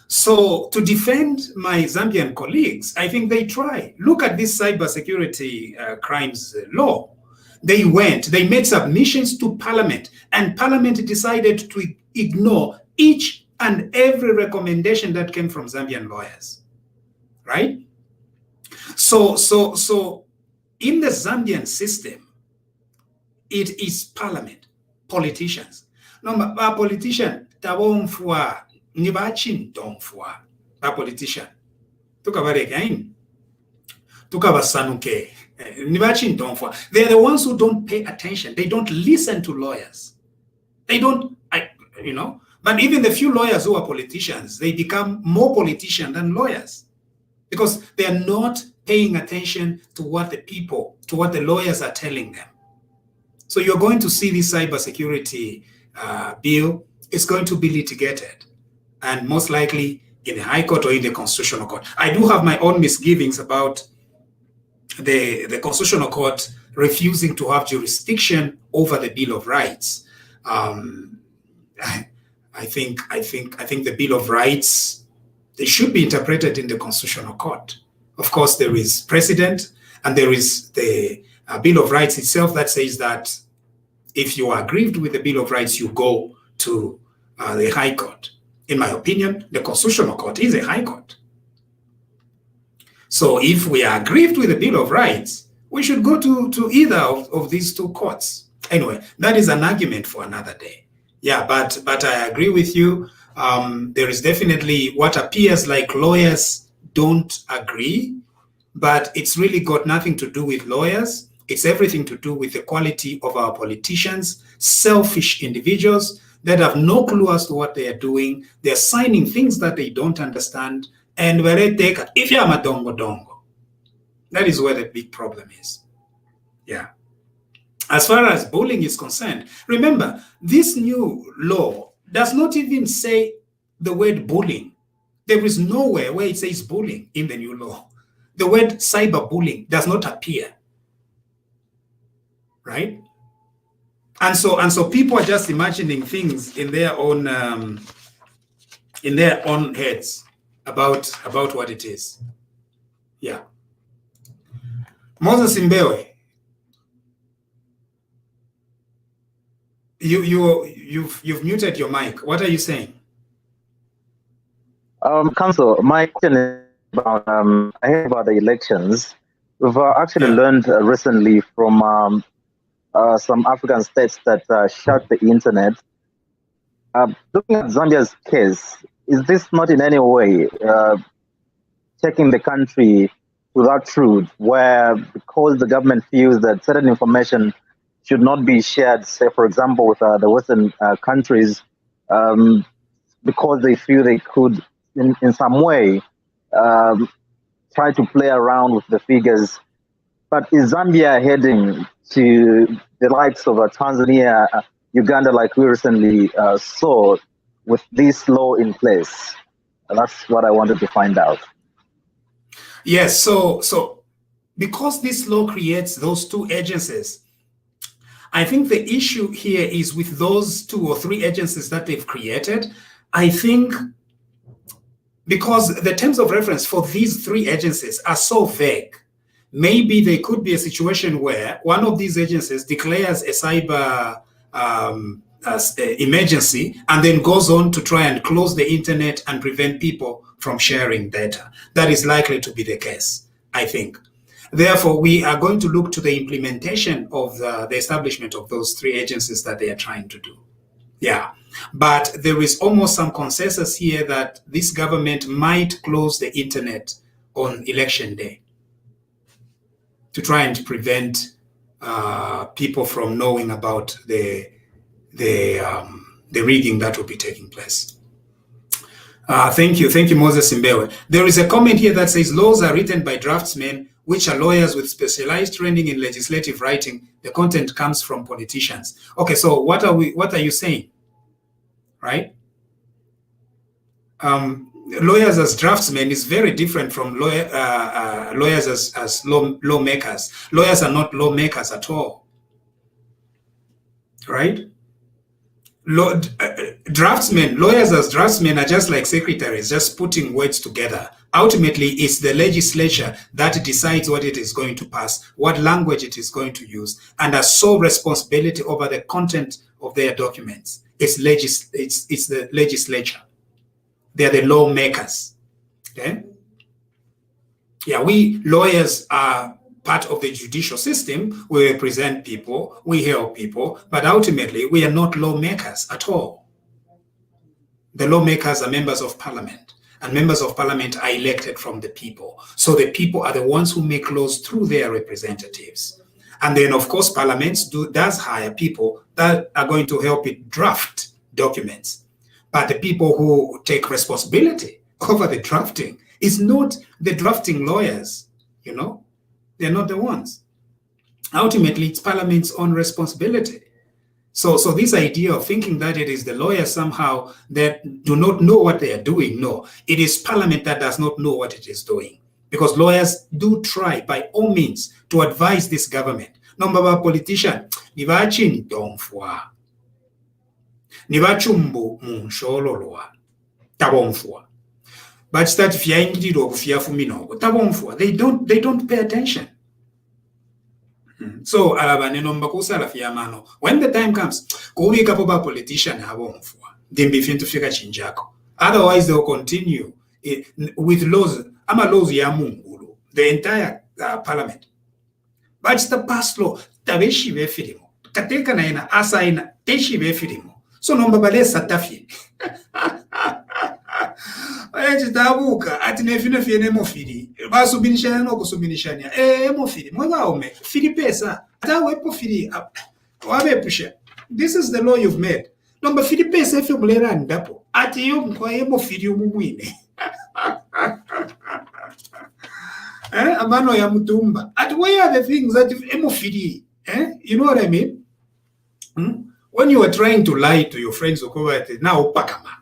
So to defend my Zambian colleagues, I think they try. Look at this cybersecurity crimes law. They made submissions to Parliament, and Parliament decided to ignore each and every recommendation that came from Zambian lawyers, right? So in the Zambian system, it is Parliament, politicians. No, a politician, a politician. Again. They're the ones who don't pay attention. They don't listen to lawyers. They don't, but even the few lawyers who are politicians, they become more politician than lawyers, because they are not paying attention to what the lawyers are telling them. So you're going to see this cybersecurity bill is going to be litigated, and most likely in the High Court or in the Constitutional Court. I do have my own misgivings about the Constitutional Court refusing to have jurisdiction over the Bill of Rights. I think the Bill of Rights, they should be interpreted in the Constitutional Court. Of course, there is precedent, and there is the Bill of Rights itself that says that if you are aggrieved with the Bill of Rights, you go to the High Court. In my opinion, the Constitutional Court is a High Court. So if we are aggrieved with the Bill of Rights, we should go to either of these two courts. Anyway, that is an argument for another day. Yeah, but I agree with you. There is definitely what appears like lawyers don't agree, but it's really got nothing to do with lawyers. It's everything to do with the quality of our politicians, selfish individuals that have no clue as to what they are doing. They're signing things that they don't understand. And where they take, if you're a dongo, that is where the big problem is. Yeah. As far as bullying is concerned, remember, this new law does not even say the word bullying. There is nowhere where it says bullying in the new law. The word cyberbullying does not appear, right? And so people are just imagining things in their own heads about what it is. Yeah. Moses Imbewe, you've muted your mic. What are you saying? Council, my question is about I heard about the elections. We've actually learned recently from some African states that shut the internet. Looking at Zambia's case, is this not in any way taking the country to that truth where, because the government feels that certain information should not be shared, say, for example, with the Western countries, because they feel they could, in some way, try to play around with the figures? But is Zambia heading to the likes of Tanzania, Uganda, like we recently saw, with this law in place? That's what I wanted to find out. Yes, so because this law creates those two agencies, I think the issue here is with those 2 or 3 agencies that they've created. I think because the terms of reference for these 3 agencies are so vague, maybe there could be a situation where one of these agencies declares a cyber emergency and then goes on to try and close the internet and prevent people from sharing data. That is likely to be the case, I think. Therefore, we are going to look to the implementation of the establishment of those 3 agencies that they are trying to do. Yeah, but there is almost some consensus here that this government might close the internet on election day to try and prevent people from knowing about the rigging that will be taking place. Thank you, Moses Imbewe. There is a comment here that says laws are written by draftsmen, which are lawyers with specialized training in legislative writing. The content comes from politicians. Okay, so what are you saying? Right? Lawyers as draftsmen is very different from lawyers as lawmakers. Lawyers are not lawmakers at all. Right? Lawyers as draftsmen are just like secretaries, just putting words together. Ultimately, it's the legislature that decides what it is going to pass, what language it is going to use, and has sole responsibility over the content of their documents. It's the legislature. They're the lawmakers. Okay? Yeah, we lawyers are part of the judicial system. We represent people, we help people, but ultimately we are not lawmakers at all. The lawmakers are members of parliament, and members of parliament are elected from the people. So the people are the ones who make laws through their representatives. And then, of course, parliaments does hire people that are going to help it draft documents. But the people who take responsibility over the drafting is not the drafting lawyers, you know? They're not the ones. Ultimately, it's Parliament's own responsibility. So this idea of thinking that it is the lawyers somehow that do not know what they are doing, no. It is Parliament that does not know what it is doing. Because lawyers do try, by all means, to advise this government. Nombaba politician, nivachini domfwa. Nivachumbu munshololwa. Tabomfwa. But start they don't pay attention. So when the time comes, politician otherwise they'll continue with laws. The entire parliament. But it's the past law. So Chitabuka ati nefine mofiri basubinishana no kusubinishania mofiri mwaume firi pesa hata wepo firi wabe pusha. This is the law you've made. Nomba firi pesa efe mulera ndapo ati yo mkwa mofiri umumwine amano ya mutumba at where are the things that mofiri you know what I mean? When you are trying to lie to your friends now pakama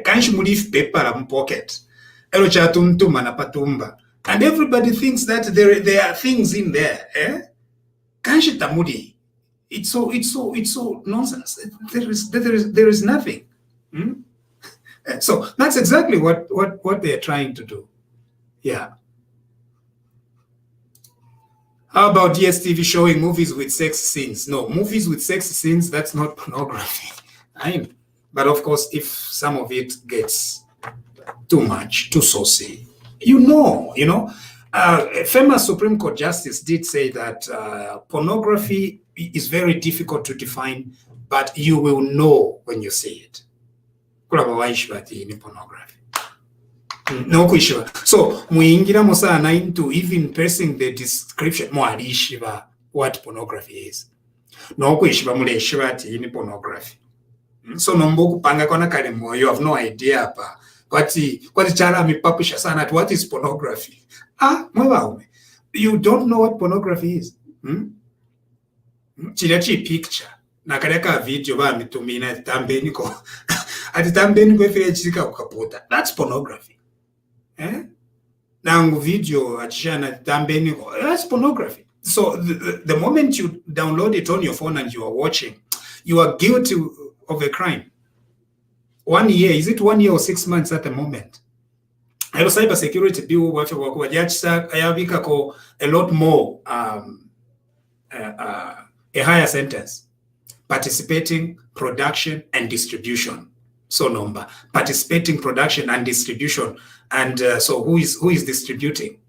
kanshi mulifu paper la mpocket elo cha tumtuma na patumba And everybody thinks that there are things in there. Kanshi tamudi. It's so nonsense. There is nothing. So that's exactly what they're trying to do. Yeah. How about DSTV showing movies with sex scenes? No, movies with sex scenes, that's not pornography. But of course, if some of it gets too much, too saucy, a famous Supreme Court justice did say that pornography is very difficult to define, but you will know when you see it. Pornography. No question. So muingira musana into even pressing the description mwarishiva what pornography is. No kwishiva muleshiva ati ini pornography. So nombo kupanga kona kale moyo, you have no idea pa. Kwati chala mipapisha sana at what is pornography? Mwawaume. You don't know what pornography is. Chilachi picture. Nakareka video ba mitumina tambeni ko. Ati tambeni ko efile chika ukapota. That's pornography. Now video achana tambeni ko. That's pornography. So the moment you download it on your phone and you are watching, you are guilty of a crime. 1 year, is it 1 year or 6 months at the moment? I was cyber security bill a lot more a higher sentence. Participating, production, and distribution. So number participating, production, and distribution. And so who is distributing?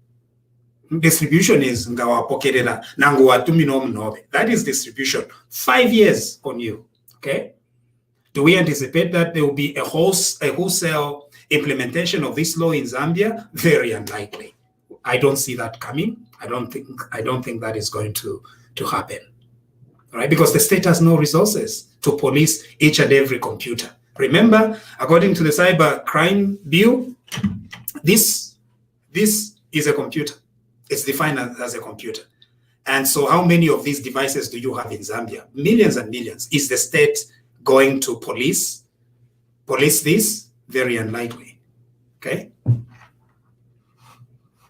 Distribution is ngawa pokerela nanguwa tumino mnobe. That is distribution. 5 years on you. Okay. Do we anticipate that there will be a wholesale implementation of this law in Zambia? Very unlikely. I don't see that coming. I don't think that is going to happen. All right, because the state has no resources to police each and every computer. Remember, according to the cyber crime bill, this is a computer. It's defined as a computer. And so how many of these devices do you have in Zambia? Millions and millions. Is the state going to police this? Very unlikely. Okay?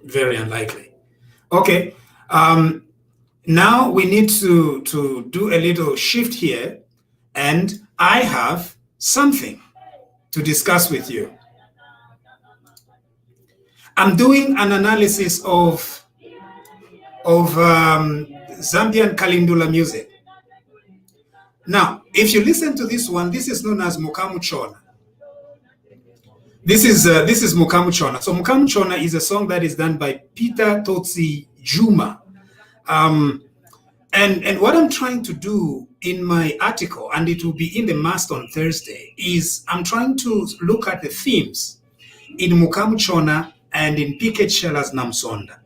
Very unlikely. Okay. Now we need to do a little shift here, and I have something to discuss with you. I'm doing an analysis of Zambian Kalindula music. Now, if you listen to this one, this is known as Muka Muchona. This is Muka Muchona. So Muka Muchona is a song that is done by Peter Juma. And what I'm trying to do in my article, and it will be in the Mast on Thursday, is I'm trying to look at the themes in Muka Muchona and in PK Chishala's Musonda.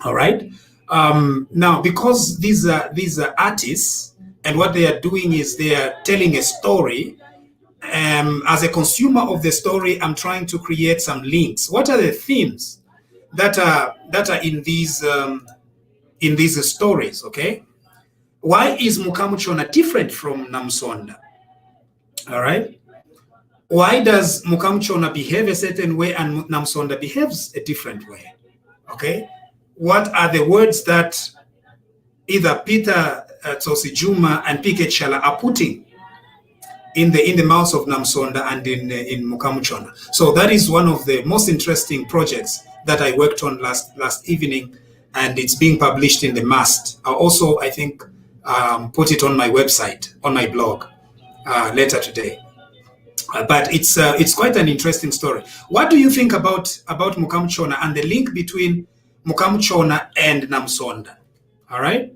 All right. Now, because these are artists, and what they are doing is they are telling a story. As a consumer of the story, I'm trying to create some links. What are the themes that are in these stories? Okay, why is Muka Muchona different from Musonda? All right, why does Muka Muchona behave a certain way and Musonda behaves a different way? Okay, what are the words that either Peter Juma and PK Chishala are putting in the mouths of Musonda and in Muka Muchona? So that is one of the most interesting projects that I worked on last evening, and it's being published in the Mast. I'll also, I think, put it on my website, on my blog later today. But it's quite an interesting story. What do you think about Muka Muchona and the link between Muka Muchona and Musonda? All right.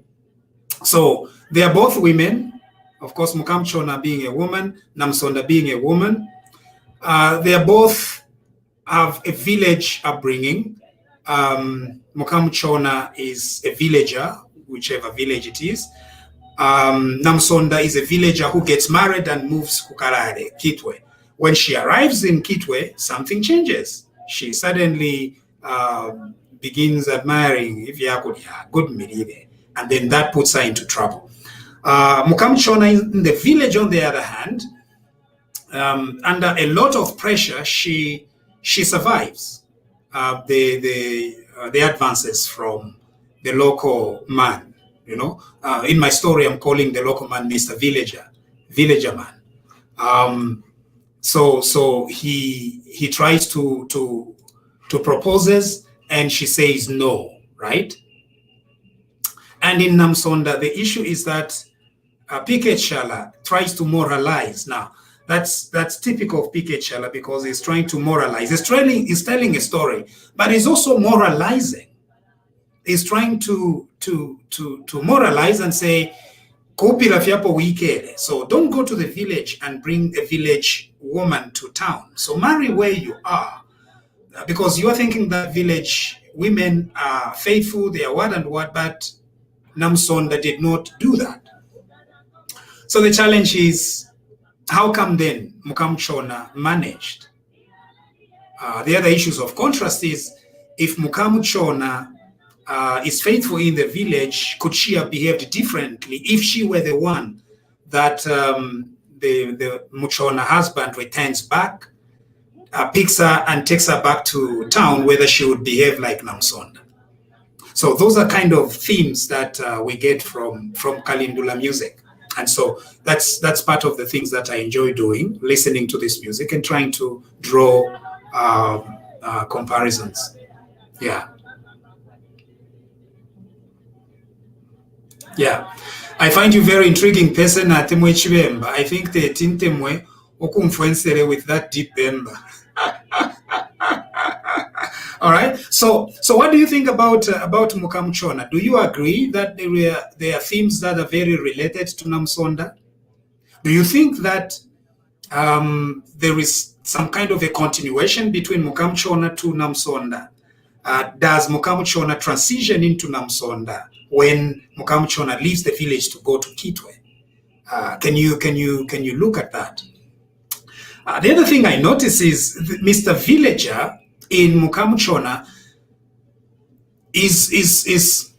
So they are both women. Of course, Muka Muchona being a woman, Musonda being a woman. They are both have a village upbringing. Muka Muchona is a villager, whichever village it is. Musonda is a villager who gets married and moves to Kukarare, Kitwe. When she arrives in Kitwe, something changes. She suddenly begins admiring good Miribe, and then that puts her into trouble. Muka Muchona in the village, on the other hand, under a lot of pressure, she survives. the advances from the local man. In my story, I'm calling the local man Mr. Villager man. So he tries to proposes, and she says no, right? And in Musonda, the issue is that PK Chishala tries to moralize. Now, that's typical of PK Chishala, because he's trying to moralize. He's telling a story, but he's also moralizing. He's trying to moralize and say, so don't go to the village and bring a village woman to town. So marry where you are, because you are thinking that village women are faithful, they are what and what, but Musonda did not do that. So the challenge is, how come then Mukamchana managed? The other issues of contrast is, if Mukamchana is faithful in the village, could she have behaved differently if she were the one that the Muchona husband returns back, picks her and takes her back to town, whether she would behave like Musonda? So those are kind of themes that we get from Kalindula music. And so that's part of the things that I enjoy doing, listening to this music and trying to draw comparisons. Yeah. Yeah. I find you very intriguing person at Temwe Chibemba. I think the Tintemwe okumfluencere with that deep bemba. All right. So what do you think about Mukamchana? Do you agree that there are themes that are very related to Musonda? Do you think that there is some kind of a continuation between Mukamchana to Musonda? Does Mukamchana transition into Musonda when Mukamchana leaves the village to go to Kitwe? Can you look at that? The other thing I notice is Mr. Villager in Mukamchana is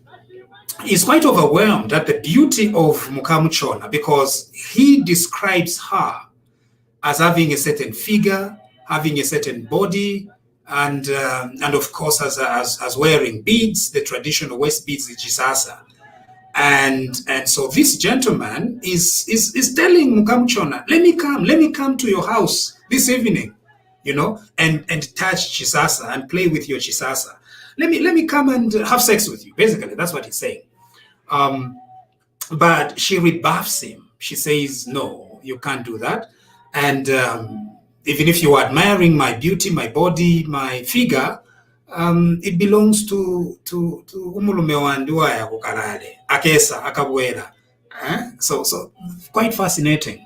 quite overwhelmed at the beauty of Mukamchana, because he describes her as having a certain figure, having a certain body, and of course as wearing beads, the traditional waist beads, the chisasa. And so this gentleman is telling Mukamchana, let me come to your house this evening, and touch chisasa and play with your chisasa. Let me come and have sex with you. Basically, that's what he's saying. But she rebuffs him. She says, no, you can't do that. And even if you are admiring my beauty, my body, my figure, it belongs to umulume wanduaya kukalale akesa akabwera. So quite fascinating.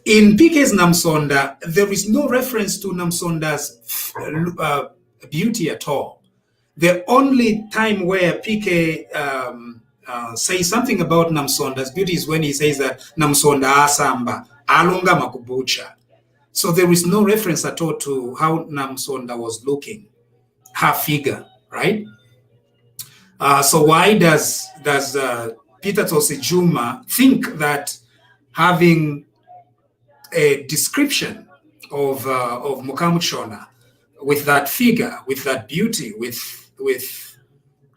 In PK's Musonda, there is no reference to Musonda's beauty at all. The only time where PK says something about Musonda's beauty is when he says that Musonda asamba alunga makubucha. So there is no reference at all to how Musonda was looking, her figure, right? So why does Peter Juma think that having a description of Mukamchana with that figure, with that beauty, with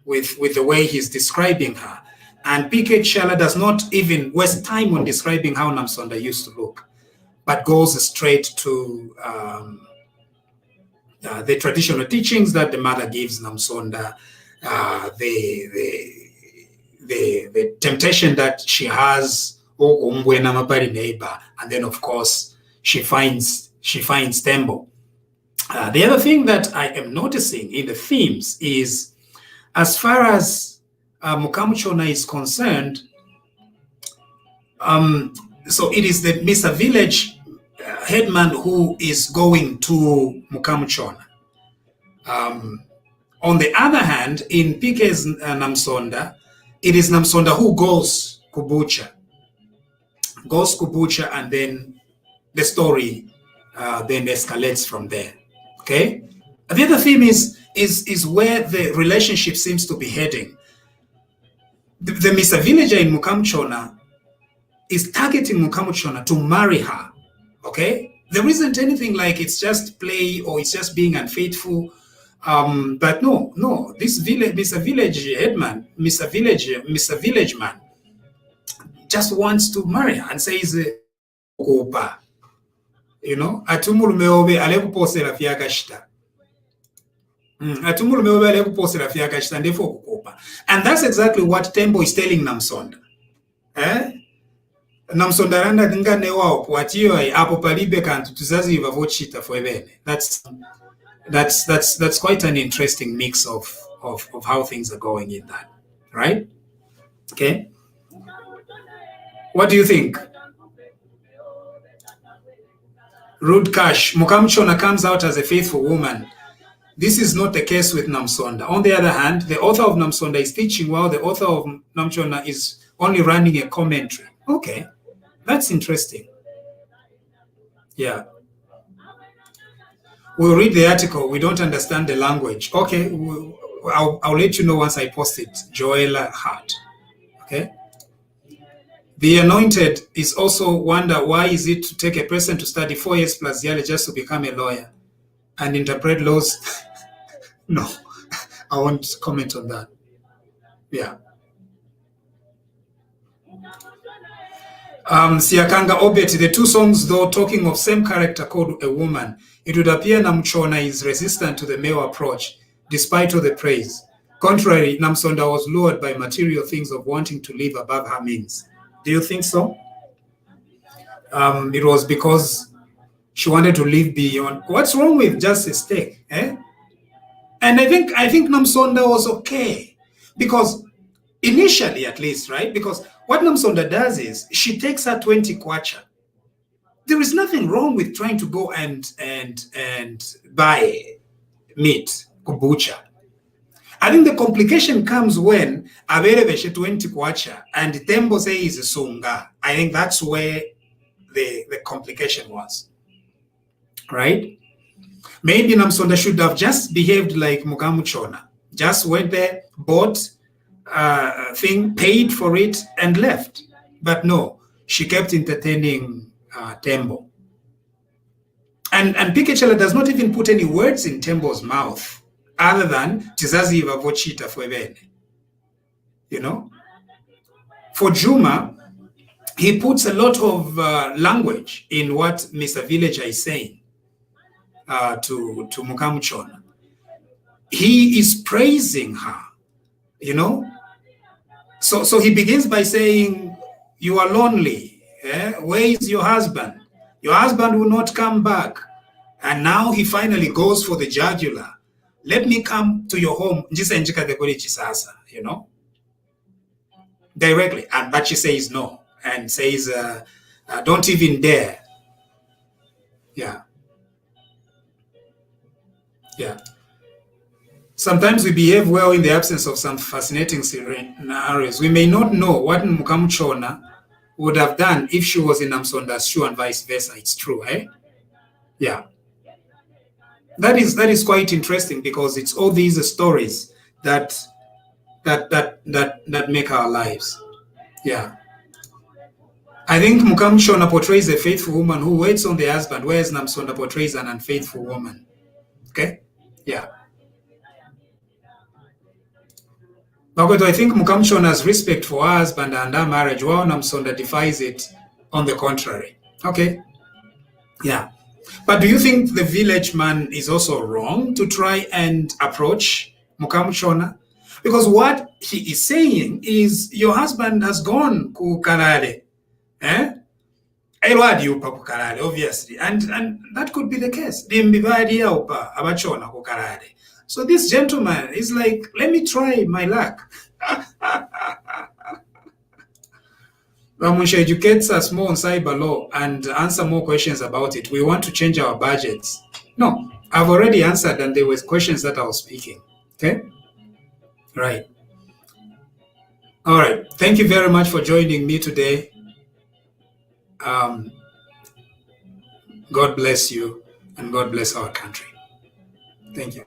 the way he's describing her, and PK Chishala does not even waste time on describing how Musonda used to look, but goes straight to the traditional teachings that the mother gives Musonda, the temptation that she has, and then of course she finds Tembo. The other thing that I am noticing in the themes is, as far as Mukamchana is concerned, so it is the Mr. Village headman who is going to Mukamchana. On the other hand, in PK's Musonda, it is Musonda who goes Kubucha, and then the story then escalates from there. Okay. The other theme is where the relationship seems to be heading. The Mr. Villager in Mukamchana is targeting Mukamchana to marry her. Okay. There isn't anything like it's just play or it's just being unfaithful. But no, this village, Mr. Village headman, Mr. Village man, just wants to marry her and says, "Opa, you know, atumulume obe alekuposera fyakashita." Atumulume obe alekuposera fyakashita ndefo okukopa. And that's exactly what Tembo is telling Namsonda. Namsonda randa ngane wao kwatiyo apo palibe kantu tuzazi vavochita fwebene. That's quite an interesting mix of how things are going in that, right? Okay. What do you think? Rude Cash, Mukamchona comes out as a faithful woman. This is not the case with Namsonda. On the other hand, the author of Namsonda is teaching while the author of Mukamchona is only running a commentary. Okay, that's interesting. Yeah. We'll read the article. We don't understand the language. Okay, I'll let you know once I post it. Joella Hart. Okay. The anointed is also wonder why is it to take a person to study 4 years plus yearly just to become a lawyer and interpret laws? No, I won't comment on that. Yeah. Siakanga Obet, the two songs though talking of same character called A Woman, it would appear Namchona is resistant to the male approach despite all the praise. Contrary, Namsonda was lured by material things of wanting to live above her means. Do you think so? It was because she wanted to live beyond. What's wrong with just a steak? And I think Namsonda was okay because initially, at least, right? Because what Namsonda does is she takes her 20 kwacha. There is nothing wrong with trying to go and buy meat, kubucha. I think the complication comes when Avereveshe 20 kwacha and Tembo says sunga. I think that's where the complication was, right? Maybe Namsonda should have just behaved like Muka Muchona, just went there, bought thing, paid for it, and left. But no, she kept entertaining Tembo. And PK Chishala does not even put any words in Tembo's mouth other than tizazi vavochita fwebene. You know? For Juma, he puts a lot of language in what Mr. Villager is saying to Mukamchona. He is praising her, you know? So he begins by saying, you are lonely. Where is your husband? Your husband will not come back. And now he finally goes for the jugular. Let me come to your home. You know? Directly. But she says no. And says, don't even dare. Yeah. Yeah. Sometimes we behave well in the absence of some fascinating scenarios. We may not know what Mukamchona would have done if she was in Namsonda's shoe and vice versa. It's true, eh? Yeah. That is quite interesting because it's all these stories that make our lives. Yeah. I think Mukamchona portrays a faithful woman who waits on the husband, whereas Namsonda portrays an unfaithful woman. Okay? Yeah. But I think Mukamchona's respect for her husband and her marriage, while Namsonda defies it on the contrary. Okay? Yeah. But do you think the village man is also wrong to try and approach Mukamchona? Because what he is saying is, your husband has gone ku Kalale. Obviously. And that could be the case. So this gentleman is like, let me try my luck. Ramusha educates us more on cyber law and answer more questions about it. We want to change our budgets. No, I've already answered and there were questions that I was speaking. Okay? Right. All right. Thank you very much for joining me today. God bless you and God bless our country. Thank you.